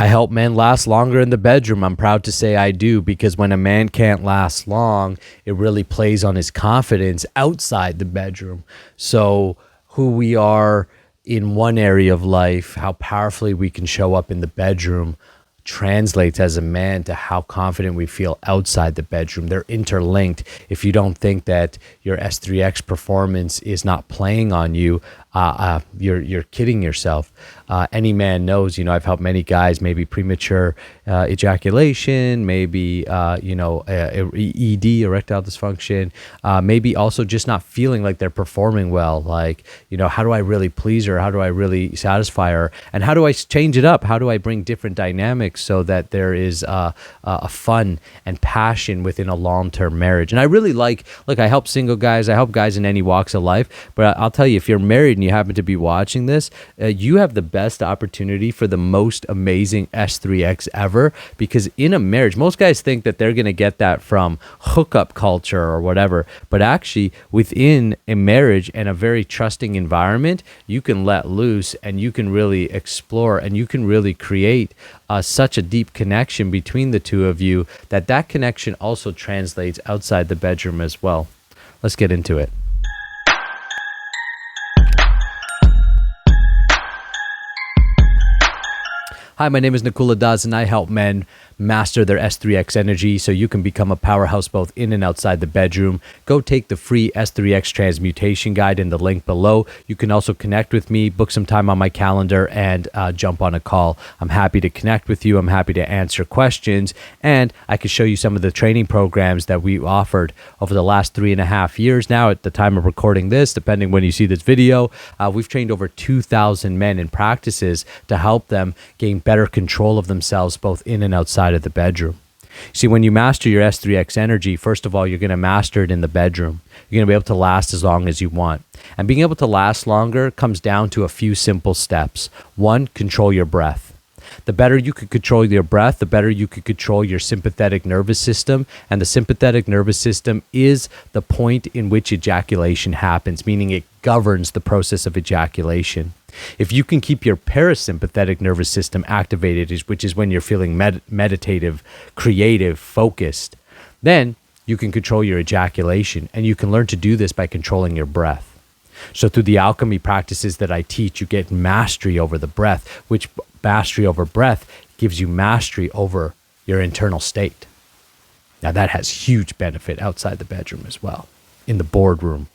I help men last longer in the bedroom. I'm proud to say I do, because when a man can't last long, it really plays on his confidence outside the bedroom. So who we are in one area of life, how powerfully we can show up in the bedroom, translates as a man to how confident we feel outside the bedroom. They're interlinked. If you don't think that your S3X performance is not playing on you, you're kidding yourself. Any man knows, I've helped many guys, maybe premature ejaculation, maybe, ED, erectile dysfunction, maybe also just not feeling like they're performing well. Like, how do I really please her? How do I really satisfy her? And how do I change it up? How do I bring different dynamics so that there is a fun and passion within a long-term marriage? And I really I help single guys, I help guys in any walks of life, but I'll tell you, if you're married and you happen to be watching this, you have the best opportunity for the most amazing S3X ever, because in a marriage, most guys think that they're going to get that from hookup culture or whatever, but actually within a marriage and a very trusting environment, you can let loose and you can really explore and you can really create such a deep connection between the two of you that connection also translates outside the bedroom as well. Let's get into it. Hi, my name is Nakula, and I help men master their S3X energy so you can become a powerhouse both in and outside the bedroom. Go take the free S3X transmutation guide in the link below. You can also connect with me, book some time on my calendar, and jump on a call. I'm happy to connect with you. I'm happy to answer questions, and I can show you some of the training programs that we offered over the last 3.5 years now at the time of recording this, depending when you see this video. We've trained over 2,000 men in practices to help them gain better control of themselves both in and outside of the bedroom. See, when you master your S3X energy, first of all, you're going to master it in the bedroom. You're going to be able to last as long as you want. And being able to last longer comes down to a few simple steps. One, control your breath. The better you could control your breath, the better you could control your sympathetic nervous system. And the sympathetic nervous system is the point in which ejaculation happens, meaning it governs the process of ejaculation. If you can keep your parasympathetic nervous system activated, which is when you're feeling meditative, creative, focused, then you can control your ejaculation. And you can learn to do this by controlling your breath. So through the alchemy practices that I teach, you get mastery over the breath, which mastery over breath gives you mastery over your internal state. Now that has huge benefit outside the bedroom as well, in the boardroom,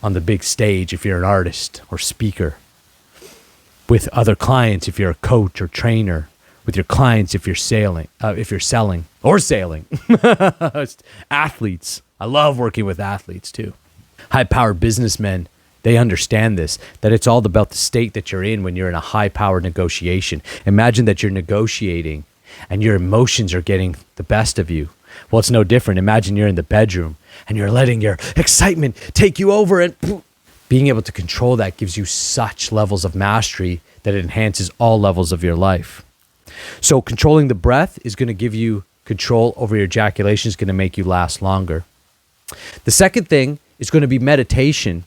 on the big stage if you're an artist or speaker, with other clients if you're a coach or trainer, with your clients if you're selling, athletes. I love working with athletes too. High-powered businessmen, they understand this, that it's all about the state that you're in when you're in a high-powered negotiation. Imagine that you're negotiating and your emotions are getting the best of you. Well, it's no different. Imagine you're in the bedroom and you're letting your excitement take you over, and being able to control that gives you such levels of mastery that it enhances all levels of your life. So controlling the breath is going to give you control over your ejaculation, is going to make you last longer. The second thing is going to be meditation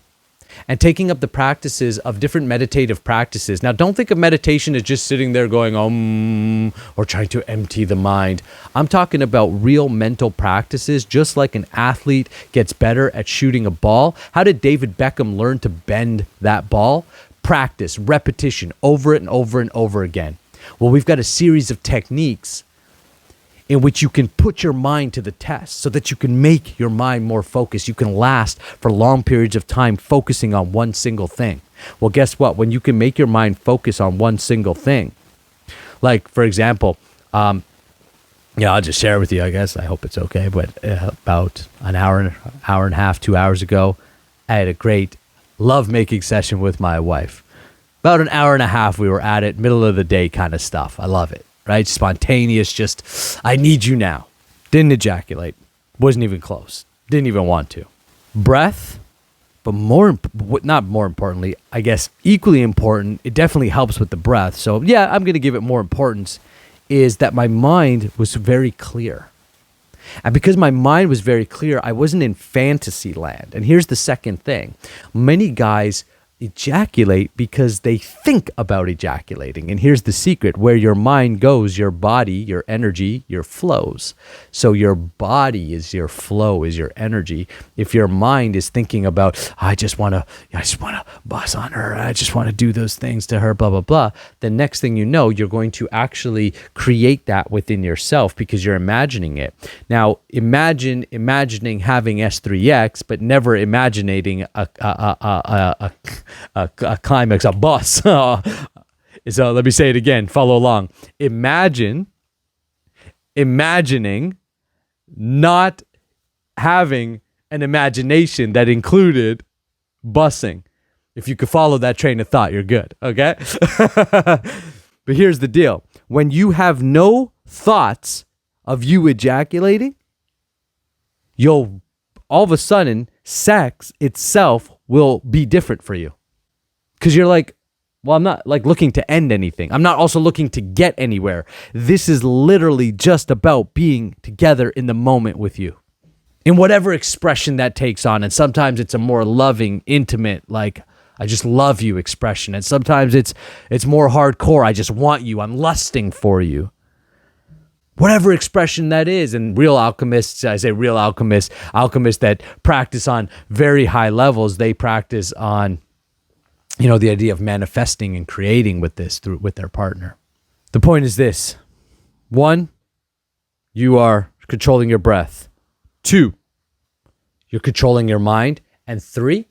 and taking up the practices of different meditative practices. Now, don't think of meditation as just sitting there going, or trying to empty the mind. I'm talking about real mental practices, just like an athlete gets better at shooting a ball. How did David Beckham learn to bend that ball? Practice, repetition, over it and over and over again. Well, we've got a series of techniques in which you can put your mind to the test so that you can make your mind more focused. You can last for long periods of time focusing on one single thing. Well, guess what? When you can make your mind focus on one single thing, like, for example, I'll just share with you, I guess. I hope it's okay. But about an hour and a half, 2 hours ago, I had a great love-making session with my wife. About an hour and a half, we were at it, middle of the day kind of stuff. I love it. Right? Spontaneous, just, I need you now. Didn't ejaculate. Wasn't even close. Didn't even want to. Breath, but not more importantly, I guess equally important, it definitely helps with the breath. So yeah, I'm going to give it more importance, is that my mind was very clear. And because my mind was very clear, I wasn't in fantasy land. And here's the second thing. Many guys ejaculate because they think about ejaculating. And here's the secret: where your mind goes, your body, your energy, your flows. So your body is your flow, is your energy. If your mind is thinking about, I just want to buzz on her, I just want to do those things to her, blah, blah, blah, the next thing you know, you're going to actually create that within yourself because you're imagining it. Now, imagining having S3X, but never imagining a climax, a bus. So let me say it again. Follow along. Imagining not having an imagination that included bussing. If you could follow that train of thought, you're good. Okay. But here's the deal. When you have no thoughts of you ejaculating, you'll all of a sudden, sex itself will be different for you. Because you're like, well, I'm not like looking to end anything. I'm not also looking to get anywhere. This is literally just about being together in the moment with you, in whatever expression that takes on. And sometimes it's a more loving, intimate, like, I just love you expression. And sometimes it's more hardcore. I just want you. I'm lusting for you. Whatever expression that is. And real alchemists, I say real alchemists that practice on very high levels, they practice on, the idea of manifesting and creating with their partner. The point is this: 1, you are controlling your breath. 2, you're controlling your mind. And 3,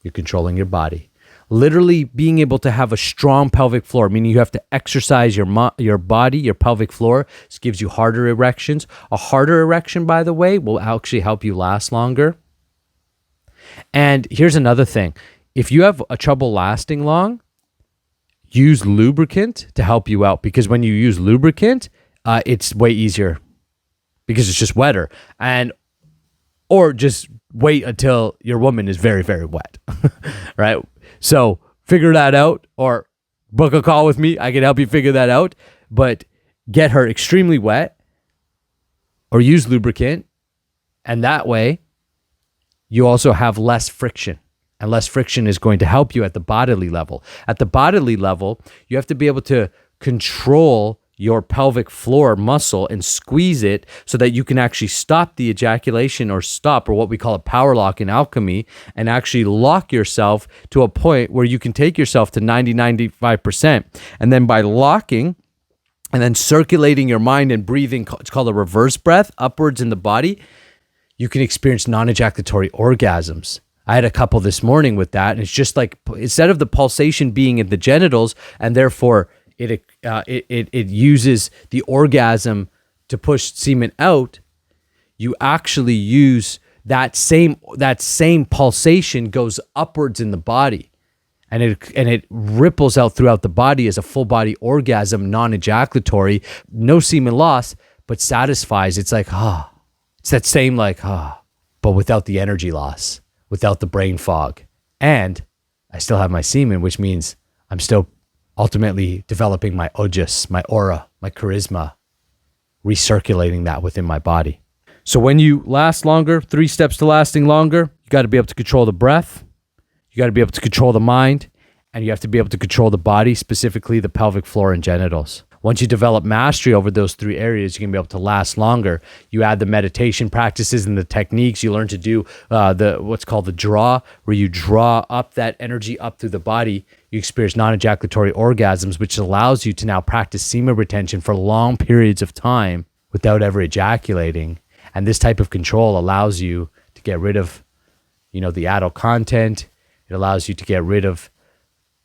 you're controlling your body. Literally being able to have a strong pelvic floor, meaning you have to exercise your body, your pelvic floor. This gives you harder erections. A harder erection, by the way, will actually help you last longer. And here's another thing. If you have a trouble lasting long, use lubricant to help you out, because when you use lubricant, it's way easier because it's just wetter. Or just wait until your woman is very, very wet, right? So figure that out, or book a call with me. I can help you figure that out, but get her extremely wet or use lubricant. And that way you also have less friction. And less friction is going to help you at the bodily level. At the bodily level, you have to be able to control your pelvic floor muscle and squeeze it so that you can actually stop the ejaculation, or what we call a power lock in alchemy, and actually lock yourself to a point where you can take yourself to 95%. And then by locking and then circulating your mind and breathing, it's called a reverse breath, upwards in the body, you can experience non-ejaculatory orgasms. I had a couple this morning with that, and it's just like, instead of the pulsation being in the genitals, and therefore it uses the orgasm to push semen out, you actually use that same pulsation goes upwards in the body, and it ripples out throughout the body as a full body orgasm, non-ejaculatory, no semen loss, but satisfies. It's like, it's that same but without the energy loss, without the brain fog. And I still have my semen, which means I'm still ultimately developing my ojas, my aura, my charisma, recirculating that within my body. So when you last longer, 3 steps to lasting longer, you got to be able to control the breath, you got to be able to control the mind, and you have to be able to control the body, specifically the pelvic floor and genitals. Once you develop mastery over those 3 areas, you can be able to last longer. You add the meditation practices and the techniques. You learn to do what's called the draw, where you draw up that energy up through the body. You experience non-ejaculatory orgasms, which allows you to now practice semen retention for long periods of time without ever ejaculating. And this type of control allows you to get rid of, the adult content. It allows you to get rid of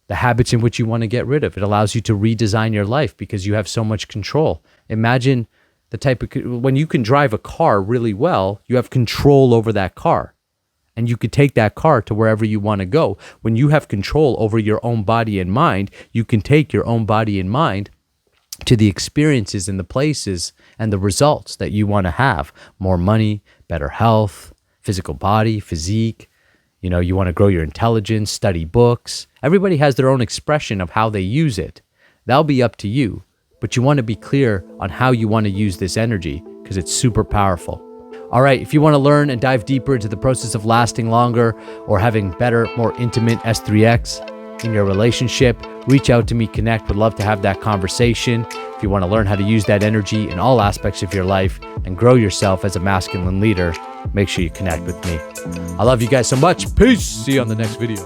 the habits in which you want to get rid of. It allows you to redesign your life because you have so much control. Imagine the type of, when you can drive a car really well, you have control over that car, and you could take that car to wherever you want to go. When you have control over your own body and mind, you can take your own body and mind to the experiences and the places and the results that you want to have. More money, better health, physical body, physique. You want to grow your intelligence, study books. Everybody has their own expression of how they use it. That'll be up to you. But you want to be clear on how you want to use this energy, because it's super powerful. All right, if you want to learn and dive deeper into the process of lasting longer or having better, more intimate S3X in your relationship, reach out to me, connect. Would love to have that conversation. If you want to learn how to use that energy in all aspects of your life and grow yourself as a masculine leader, make sure you connect with me. I love you guys so much. Peace. See you on the next video.